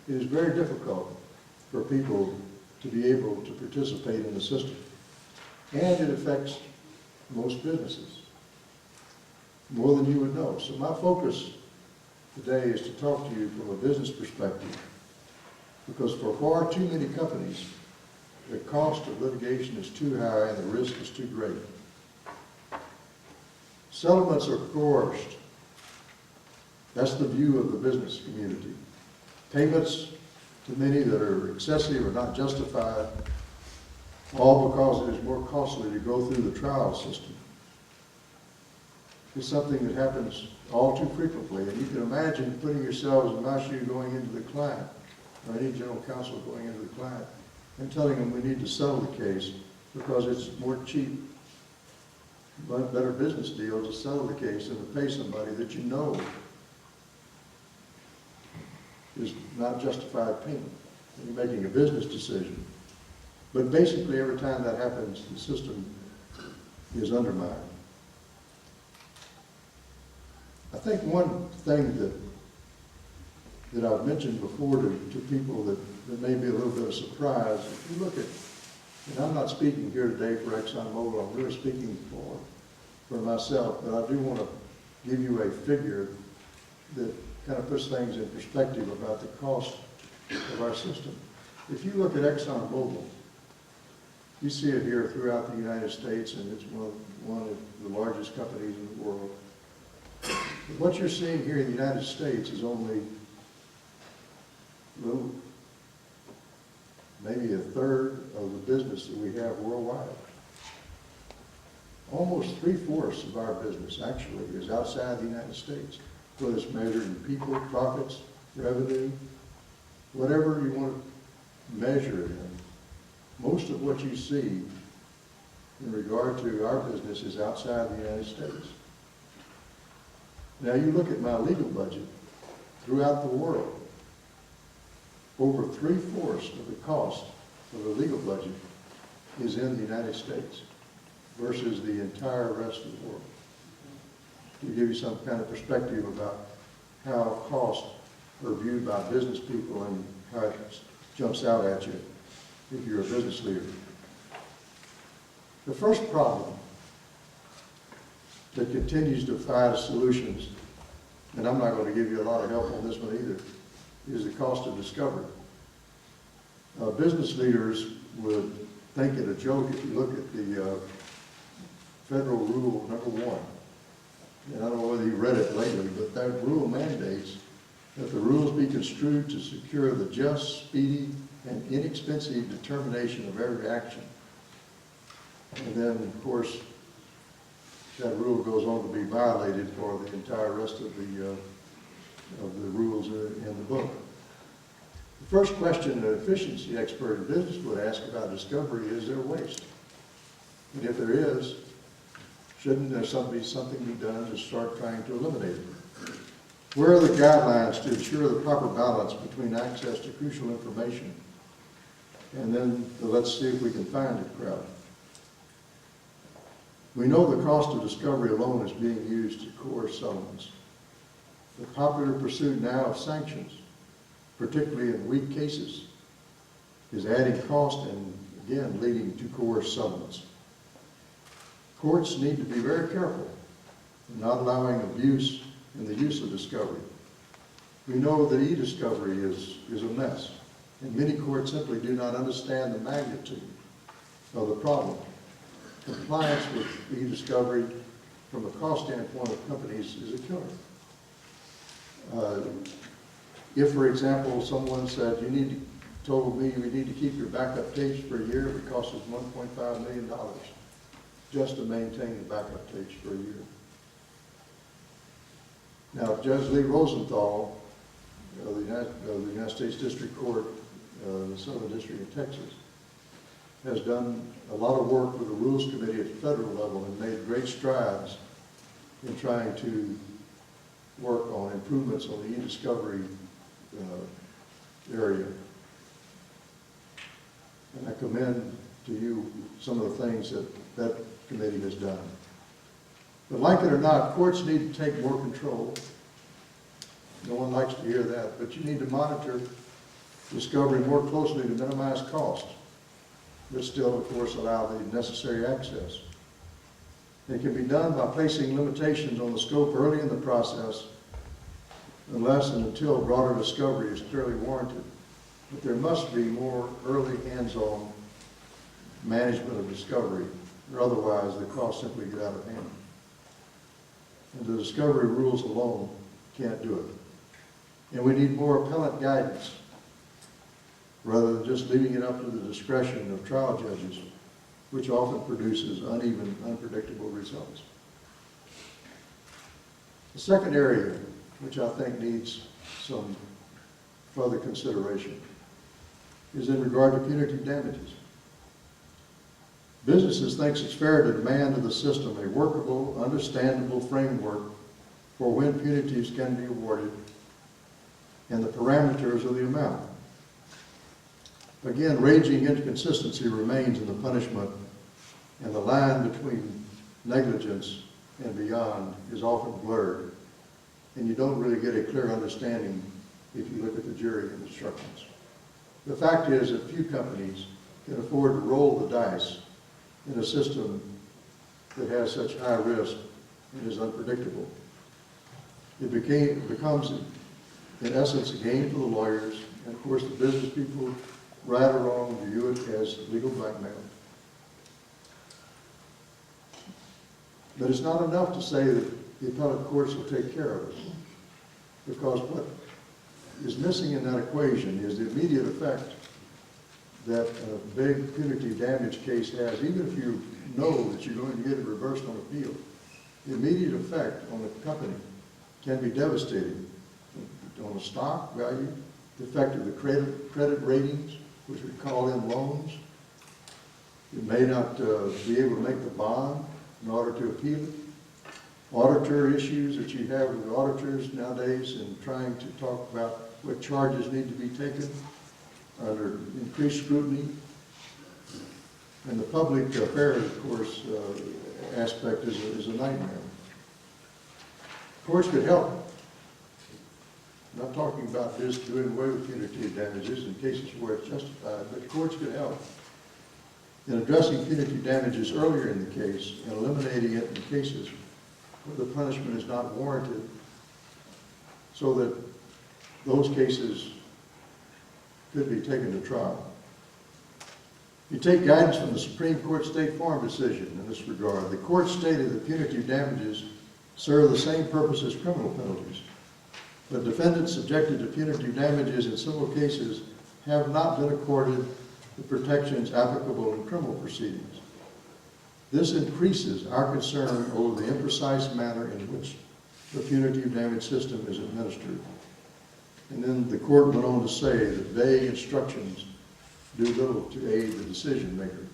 it is very difficult for people to be able to participate in the system. And it affects most businesses, more than you would know. So my focus today is to talk to you from a business perspective, because for far too many companies, the cost of litigation is too high and the risk is too great. Settlements are coerced. That's the view of the business community. Payments to many that are excessive or not justified, all because it is more costly to go through the trial system. It's something that happens all too frequently, and you can imagine putting yourselves in my shoe going into the client, or any general counsel going into the client, and telling them we need to settle the case because it's more cheap, but better business deal to settle the case than to pay somebody that you know is not justified payment. You're making a business decision. But basically, every time that happens, the system is undermined. I think one thing that I've mentioned before to people that may be a little bit of surprise, if you look at, and I'm not speaking here today for ExxonMobil, I'm really speaking for myself, but I do want to give you a figure that kind of puts things in perspective about the cost of our system. If you look at ExxonMobil, you see it here throughout the United States, and it's one of the largest companies in the world. But what you're seeing here in the United States is only maybe a third of the business that we have worldwide. Almost 3/4 of our business actually is outside the United States, whether it's measured in people, profits, revenue, whatever you want to measure it in. Most of what you see in regard to our business is outside the United States. Now you look at my legal budget throughout the world, over 3/4 of the cost of the legal budget is in the United States versus the entire rest of the world. To give you some kind of perspective about how costs are viewed by business people and how it jumps out at you if you're a business leader. The first problem that continues to find solutions, and I'm not going to give you a lot of help on this one either, is the cost of discovery. Business leaders would think it a joke if you look at the federal rule number 1. And I don't know whether you read it lately, but that rule mandates that the rules be construed to secure the just, speedy, and inexpensive determination of every action. And then, of course, that rule goes on to be violated for the entire rest of the rules in the book. The first question an efficiency expert in business would ask about discovery is there waste? And if there is, shouldn't there something be done to start trying to eliminate it? Where are the guidelines to ensure the proper balance between access to crucial information and then let's see if we can find it crowd? We know the cost of discovery alone is being used to coerce settlements. The popular pursuit now of sanctions, particularly in weak cases, is adding cost and, again, leading to coerced settlements. Courts need to be very careful in not allowing abuse in the use of discovery. We know that e-discovery is a mess, and many courts simply do not understand the magnitude of the problem. Compliance with e-discovery from a cost standpoint of companies is a killer. If, for example, someone said told me we need to keep your backup tapes for a year, it would cost us $1.5 million just to maintain the backup tapes for a year. Now, Judge Lee Rosenthal of the United States District Court, the Southern District of Texas, has done a lot of work with the Rules Committee at the federal level and made great strides in trying to work on improvements on the e-discovery area. And I commend to you some of the things that committee has done. But like it or not, courts need to take more control. No one likes to hear that, but you need to monitor discovery more closely to minimize costs, but still, of course, allow the necessary access. It can be done by placing limitations on the scope early in the process, unless and until broader discovery is clearly warranted. But there must be more early hands-on management of discovery, or otherwise the costs simply get out of hand. And the discovery rules alone can't do it. And we need more appellate guidance, rather than just leaving it up to the discretion of trial judges, which often produces uneven, unpredictable results. The second area, which I think needs some further consideration, is in regard to punitive damages. Businesses think it's fair to demand of the system a workable, understandable framework for when punitives can be awarded and the parameters of the amount. Again, raging inconsistency remains in the punishment, and the line between negligence and beyond is often blurred, and you don't really get a clear understanding if you look at the jury instructions. The fact is that few companies can afford to roll the dice in a system that has such high risk and is unpredictable. It becomes, in essence, a game for the lawyers, and of course the business people, right or wrong, view it as legal blackmail. But it's not enough to say that the appellate courts will take care of it, because what is missing in that equation is the immediate effect that a big punitive damage case has, even if you know that you're going to get it reversed on appeal. The immediate effect on the company can be devastating on the stock value, the effect of the credit ratings, which would call in loans. You may not be able to make the bond in order to appeal it. Auditor issues that you have with auditors nowadays and trying to talk about what charges need to be taken under increased scrutiny. And the public affairs, of course, aspect is a nightmare. Courts could help. I'm not talking about just doing away with punitive damages in cases where it's justified, but courts could help in addressing punitive damages earlier in the case and eliminating it in cases where the punishment is not warranted, so that those cases could be taken to trial. You take guidance from the Supreme Court State Farm decision in this regard. The court stated that punitive damages serve the same purpose as criminal penalties, but defendants subjected to punitive damages in civil cases have not been accorded the protections applicable in criminal proceedings. This increases our concern over the imprecise manner in which the punitive damage system is administered. And then the court went on to say that vague instructions do little to aid the decision maker.